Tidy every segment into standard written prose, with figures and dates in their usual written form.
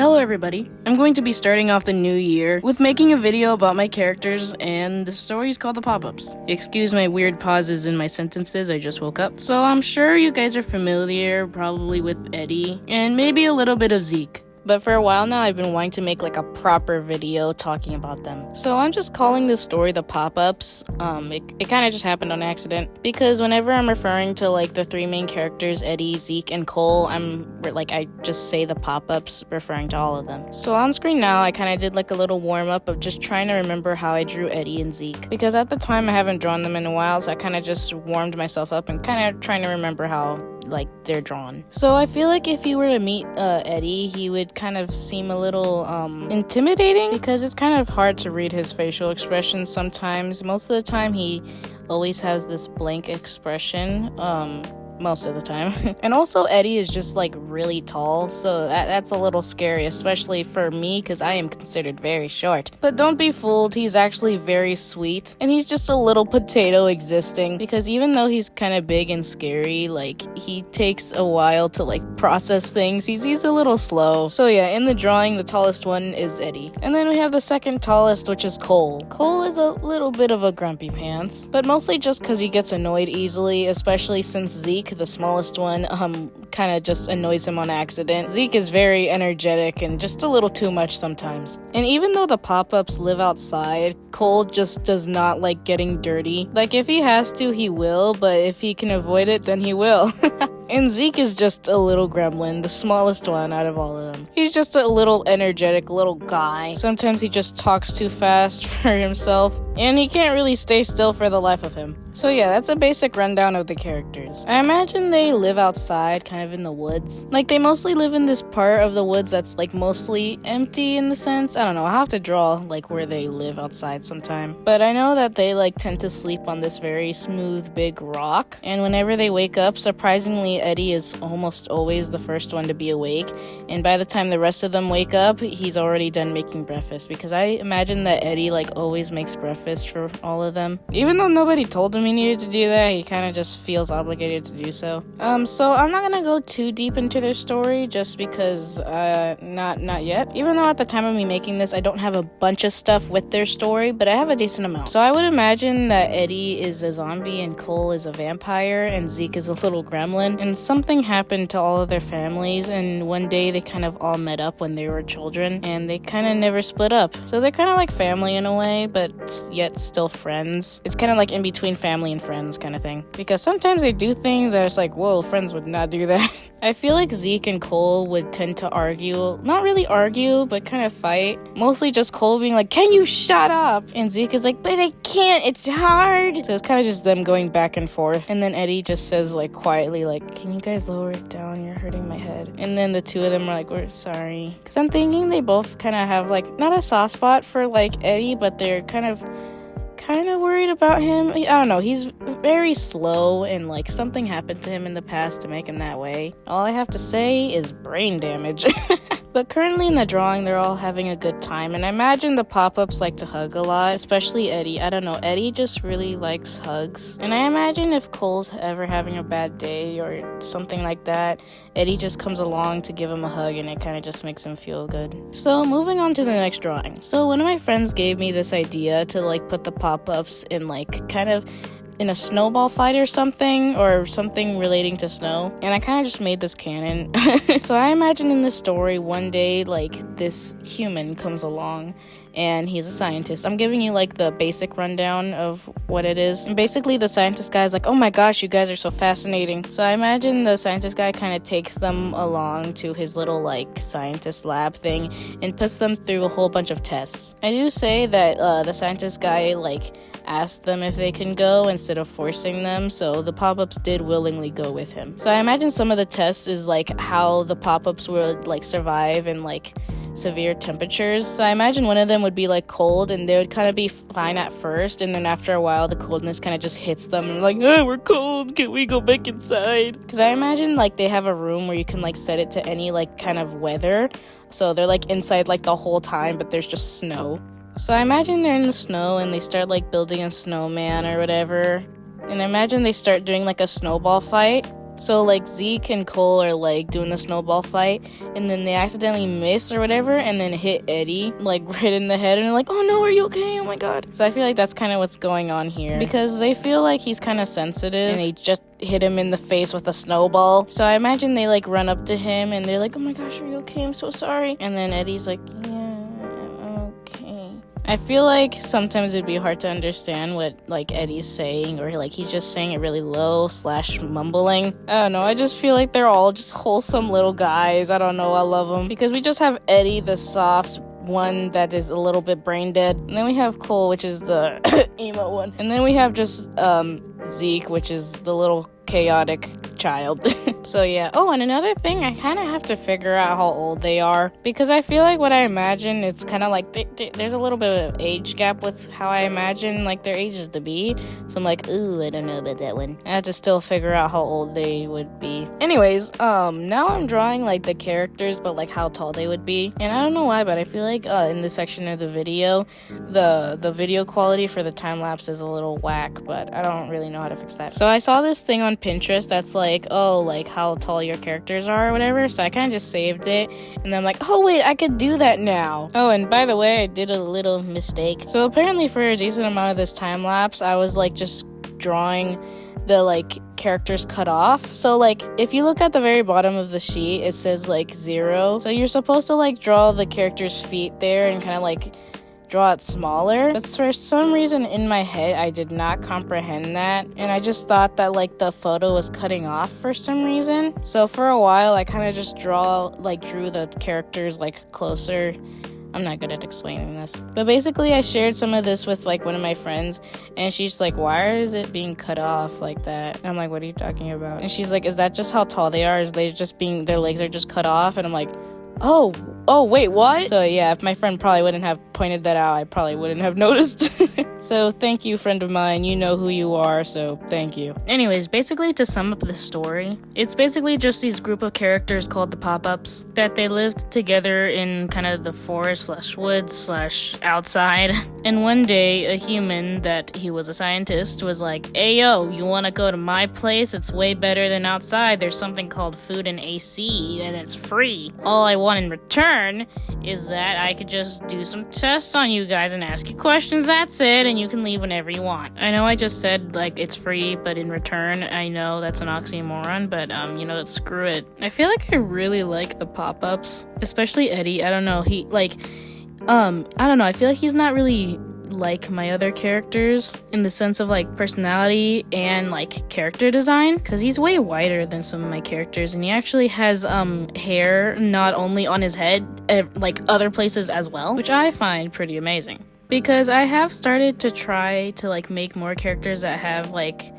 Hello everybody, I'm going to be starting off the new year with making a video about my characters, and the story is called The Pop-Ups. Excuse my weird pauses in my sentences, I just woke up. So I'm sure you guys are familiar probably with Eddie, and maybe a little bit of Zeke. But for a while now, I've been wanting to make like a proper video talking about them. So I'm just calling this story The Pop-Ups. It kind of just happened on accident. Because whenever I'm referring to like the three main characters, Eddie, Zeke, and Cole, I just say The Pop-Ups, referring to all of them. So on screen now, I kind of did like a little warm-up of just trying to remember how I drew Eddie and Zeke. Because at the time, I haven't drawn them in a while, so I kind of just warmed myself up and kind of trying to remember how like they're drawn. So I feel like if you were to meet Eddie, he would kind of seem a little intimidating because it's kind of hard to read his facial expressions sometimes. Most of the time he always has this blank expression. Most of the time. And also Eddie is just like really tall, so that's a little scary, especially for me because I am considered very short. But don't be fooled, he's actually very sweet, and he's just a little potato existing, because even though he's kind of big and scary, like he takes a while to like process things. He's a little slow. So yeah, in the drawing, the tallest one is Eddie. And then we have the second tallest, which is Cole. Cole is a little bit of a grumpy pants, but mostly just because he gets annoyed easily, especially since Zeke, the smallest one, kind of just annoys him on accident. Zeke is very energetic and just a little too much sometimes. And even though the pop-ups live outside, Cole just does not like getting dirty. Like if he has to, he will, but if he can avoid it, then he will. And Zeke is just a little gremlin, the smallest one out of all of them. He's just a little energetic little guy. Sometimes he just talks too fast for himself, and he can't really stay still for the life of him. So yeah, that's a basic rundown of the characters. I imagine they live outside, kind of in the woods. Like they mostly live in this part of the woods that's like mostly empty in the sense. I don't know, I'll have to draw like where they live outside sometime. But I know that they like tend to sleep on this very smooth big rock. And whenever they wake up, surprisingly, Eddie is almost always the first one to be awake. And by the time the rest of them wake up, he's already done making breakfast. Because I imagine that Eddie like always makes breakfast for all of them. Even though nobody told him he needed to do that, he kind of just feels obligated to do so. So I'm not gonna go too deep into their story just because not yet. Even though at the time of me making this, I don't have a bunch of stuff with their story, but I have a decent amount. So I would imagine that Eddie is a zombie and Cole is a vampire and Zeke is a little gremlin. And something happened to all of their families, and one day they kind of all met up when they were children, and they kind of never split up. So they're kind of like family in a way, but yet still friends. It's kind of like in between family and friends kind of thing. Because sometimes they do things that it's like, whoa, friends would not do that. I feel like Zeke and Cole would tend to argue. Not really argue, but kind of fight. Mostly just Cole being like, can you shut up? And Zeke is like, but I can't, it's hard. So it's kind of just them going back and forth. And then Eddie just says like quietly like, can you guys lower it down? You're hurting my head. And then the two of them are like, we're sorry. Because I'm thinking they both kind of have like, not a soft spot for like Eddie, but they're kind of worried about him. I don't know, he's very slow and like something happened to him in the past to make him that way. All I have to say is brain damage. But currently in the drawing, they're all having a good time, and I imagine the pop-ups like to hug a lot, especially Eddie. I don't know, Eddie just really likes hugs. And I imagine if Cole's ever having a bad day or something like that, Eddie just comes along to give him a hug, and it kind of just makes him feel good. So moving on to the next drawing. So one of my friends gave me this idea to like put the pop-ups in like kind of in a snowball fight or something relating to snow, and I kind of just made this canon. So I imagine in this story one day like this human comes along and he's a scientist. I'm giving you like the basic rundown of what it is. And basically the scientist guy is like, oh my gosh, you guys are so fascinating. So I imagine the scientist guy kind of takes them along to his little like scientist lab thing and puts them through a whole bunch of tests. I do say that the scientist guy like asked them if they can go instead of forcing them, so the pop-ups did willingly go with him. So I imagine some of the tests is like how the pop-ups would like survive in like severe temperatures. So I imagine one of them would be like cold, and they would kind of be fine at first, and then after a while the coldness kind of just hits them and like, oh, we're cold, can we go back inside? Because I imagine like they have a room where you can like set it to any like kind of weather, so they're like inside like the whole time, but there's just snow. So I imagine they're in the snow and they start like building a snowman or whatever, and I imagine they start doing like a snowball fight. So like Zeke and Cole are like doing the snowball fight, and then they accidentally miss or whatever, and then hit Eddie like right in the head, and they're like, oh no, are you okay? Oh my god. So I feel like that's kind of what's going on here, because they feel like he's kind of sensitive and they just hit him in the face with a snowball. So I imagine they like run up to him and they're like, oh my gosh, are you okay? I'm so sorry. And then Eddie's like, yeah, I'm okay. I feel like sometimes it'd be hard to understand what like Eddie's saying, or like he's just saying it really low / mumbling. I don't know, I just feel like they're all just wholesome little guys. I don't know, I love them, because we just have Eddie, the soft one that is a little bit brain dead, and then we have Cole, which is the emo one, and then we have just Zeke, which is the little chaotic child. So yeah. Oh, and another thing, I kind of have to figure out how old they are, because I feel like what I imagine, it's kind of like there's a little bit of age gap with how I imagine like their ages to be. So I'm like, ooh, I don't know about that one. I have to still figure out how old they would be. Anyways, now I'm drawing like the characters, but like how tall they would be. And I don't know why, but I feel like in this section of the video, the video quality for the time lapse is a little whack, but I don't really know how to fix that. So I saw this thing on Pinterest that's like, oh, like how tall your characters are or whatever, so I kind of just saved it, and then I'm like, oh wait, I could do that now. Oh, and by the way, I did a little mistake. So apparently for a decent amount of this time lapse, I was like just drawing the like characters cut off. So like if you look at the very bottom of the sheet, it says like 0, so you're supposed to like draw the character's feet there and kind of like draw it smaller, but for some reason in my head I did not comprehend that, and I just thought that like the photo was cutting off for some reason. So for a while I kind of just drew the characters like closer. I'm not good at explaining this, but basically I shared some of this with like one of my friends, and she's like, why is it being cut off like that? And I'm like, what are you talking about? And she's like, is that just how tall they are? Is they just being, their legs are just cut off? And I'm like, oh wait, what? So yeah, if my friend probably wouldn't have pointed that out, I probably wouldn't have noticed. So thank you, friend of mine, you know who you are, so thank you. Anyways, basically to sum up the story, it's basically just these group of characters called the Pop-Ups, that they lived together in kind of the forest / woods / outside. And one day a human, that he was a scientist, was like, hey yo, you wanna go to my place? It's way better than outside. There's something called food and AC, and it's free. All I want in return is that I could just do some tests on you guys and ask you questions, that's it, and you can leave whenever you want. I know I just said like it's free, but in return, I know that's an oxymoron, but you know, screw it. I feel like I really like the Pop-Ups, especially Eddie. I don't know, he like I don't know, I feel like he's not really like my other characters in the sense of like personality and like character design, because he's way whiter than some of my characters, and he actually has hair not only on his head, like other places as well, which I find pretty amazing, because I have started to try to like make more characters that have like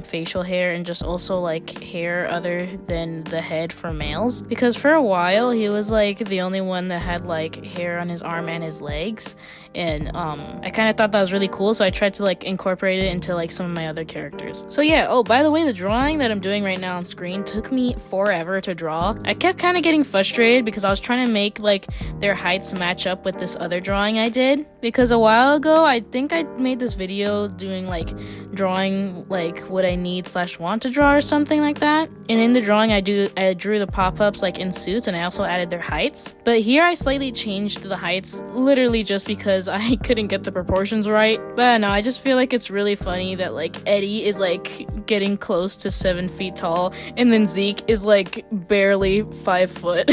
facial hair and just also like hair other than the head for males, because for a while he was like the only one that had like hair on his arm and his legs, and I kind of thought that was really cool, so I tried to like incorporate it into like some of my other characters. So yeah, oh, by the way, the drawing that I'm doing right now on screen took me forever to draw. I kept kind of getting frustrated because I was trying to make like their heights match up with this other drawing I did, because a while ago I think I made this video doing like drawing like what I need / want to draw or something like that, and in the drawing I drew the Pop-Ups like in suits, and I also added their heights. But here I slightly changed the heights literally just because I couldn't get the proportions right. But no, I just feel like it's really funny that like Eddie is like getting close to 7 feet tall, and then Zeke is like barely 5 foot.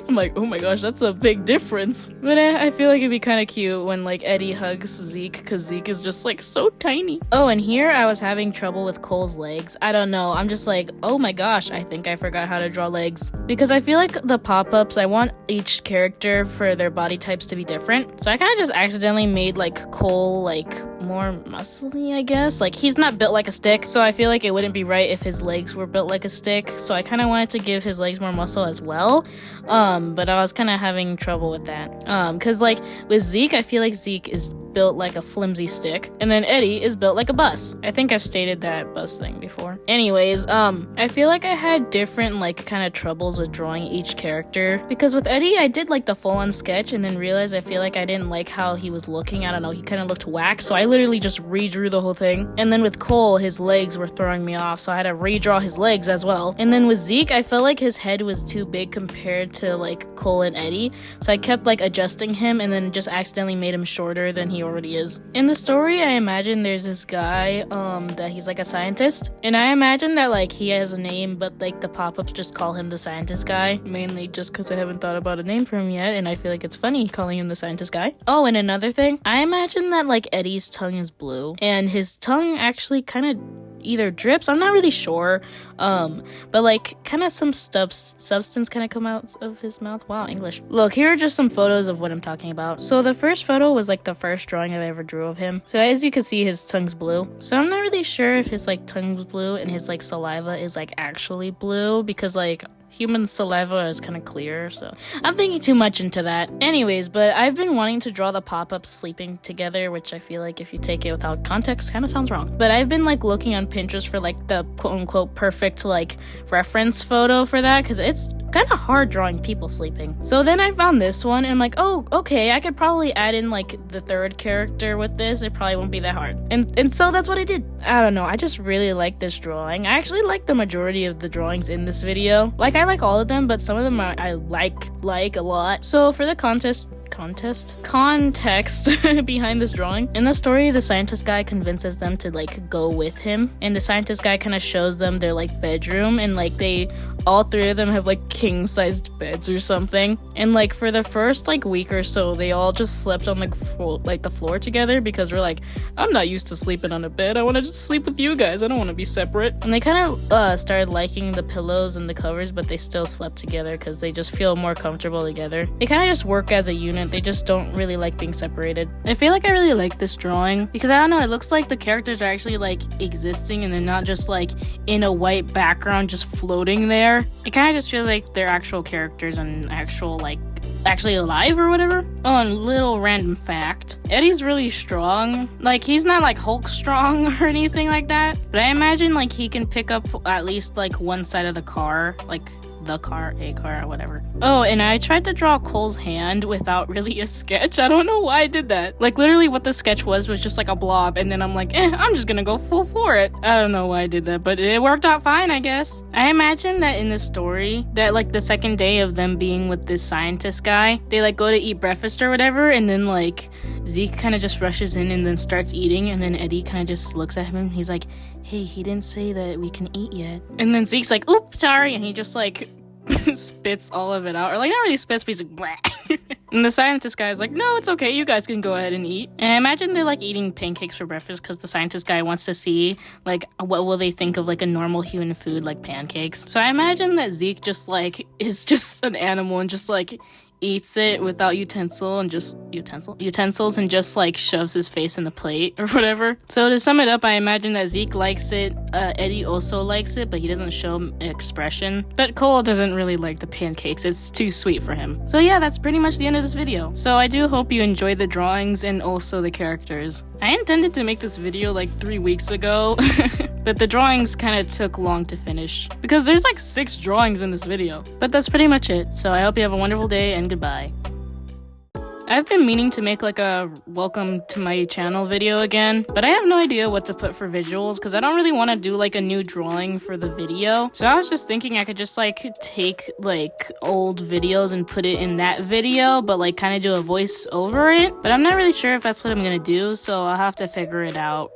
I'm like, oh my gosh, that's a big difference. But I feel like it'd be kind of cute when like Eddie hugs Zeke, because Zeke is just like so tiny. Oh, and here I was having trouble with Cole's legs. I don't know, I'm just like, oh my gosh, I think I forgot how to draw legs, because I feel like the Pop-Ups, I want each character for their body types to be different, so I kind of just accidentally made like Cole like more muscly, I guess. Like he's not built like a stick, so I feel like it wouldn't be right if his legs were built like a stick, so I kind of wanted to give his legs more muscle as well, but I was kind of having trouble with that, because like with Zeke, I feel like Zeke is built like a flimsy stick, and then Eddie is built like a bus. I think I've stated that bus thing before. Anyways, I feel like I had different like kind of troubles with drawing each character, because with Eddie I did like the full-on sketch and then realized I feel like I didn't like how he was looking. I don't know, he kind of looked whack, so I literally just redrew the whole thing. And then with Cole, his legs were throwing me off, so I had to redraw his legs as well. And then with Zeke, I felt like his head was too big compared to like Cole and Eddie, so I kept like adjusting him and then just accidentally made him shorter than he already is. In the story, I imagine there's this guy that he's like a scientist, and I imagine that like he has a name, but like the pop-ups just call him the scientist guy, mainly just because I haven't thought about a name for him yet, and I feel like it's funny calling him the scientist guy. Oh, and another thing, I imagine that like Eddie's tongue is blue, and his tongue actually kind of either drips, I'm not really sure, but like kind of some substance kind of come out of his mouth. Wow, English. Look, here are just some photos of what I'm talking about. So the first photo was like the first drawing I ever drew of him. So as you can see, his tongue's blue. So I'm not really sure if his like tongue's blue and his like saliva is like actually blue, because like human saliva is kind of clear, so I'm thinking too much into that. Anyways, but I've been wanting to draw the pop-ups sleeping together, which I feel like if you take it without context kind of sounds wrong. But I've been like looking on Pinterest for like the quote-unquote perfect like reference photo for that, because it's kind of hard drawing people sleeping. So then I found this one and I'm like, oh, okay, I could probably add in like the third character with this. It probably won't be that hard. And so that's what I did. I don't know, I just really like this drawing. I actually like the majority of the drawings in this video. Like, I like all of them, but some of them I like a lot. So for the context behind this drawing, in the story, the scientist guy convinces them to like go with him, and the scientist guy kind of shows them their like bedroom, and like all three of them have like king-sized beds or something. And like for the first like week or so, they all just slept on the floor together, because we're like, I'm not used to sleeping on a bed, I want to just sleep with you guys, I don't want to be separate. And they kind of started liking the pillows and the covers, but they still slept together because they just feel more comfortable together. They kind of just work as a unit, they just don't really like being separated. I feel like I really like this drawing because, I don't know, it looks like the characters are actually like existing and they're not just like in a white background just floating there. It kind of just feels like they're actual characters and actually alive or whatever. Oh, and little random fact, Eddie's really strong. Like, he's not like Hulk strong or anything like that, but I imagine like he can pick up at least like one side of the car, like a car, or whatever. Oh, and I tried to draw Cole's hand without really a sketch. I don't know why I did that. Like, literally what the sketch was just like a blob, and then I'm like, I'm just gonna go full for it. I don't know why I did that, but it worked out fine, I guess. I imagine that in the story, that like the second day of them being with this scientist guy, they like go to eat breakfast or whatever, and then like Zeke kind of just rushes in and then starts eating, and then Eddie kind of just looks at him and he's like, hey, he didn't say that we can eat yet. And then Zeke's like, oops, sorry, and he just like spits all of it out, or like not really spits, but he's like, bleh. And the scientist guy's like, no, it's okay, you guys can go ahead and eat. And I imagine they're like eating pancakes for breakfast because the scientist guy wants to see like what will they think of like a normal human food like pancakes. So I imagine that Zeke just like is just an animal and just like eats it without utensils and just like shoves his face in the plate or whatever. So to sum it up, I imagine that Zeke likes it, Eddie also likes it, but he doesn't show expression. But Cole doesn't really like the pancakes, it's too sweet for him. So yeah, that's pretty much the end of this video. So I do hope you enjoyed the drawings and also the characters. I intended to make this video like 3 weeks ago, but the drawings kind of took long to finish because there's like 6 drawings in this video. But that's pretty much it. So I hope you have a wonderful day and goodbye. I've been meaning to make like a welcome to my channel video again, but I have no idea what to put for visuals because I don't really want to do like a new drawing for the video. So I was just thinking I could just like take like old videos and put it in that video, but like kind of do a voice over it. But I'm not really sure if that's what I'm gonna do, so I'll have to figure it out.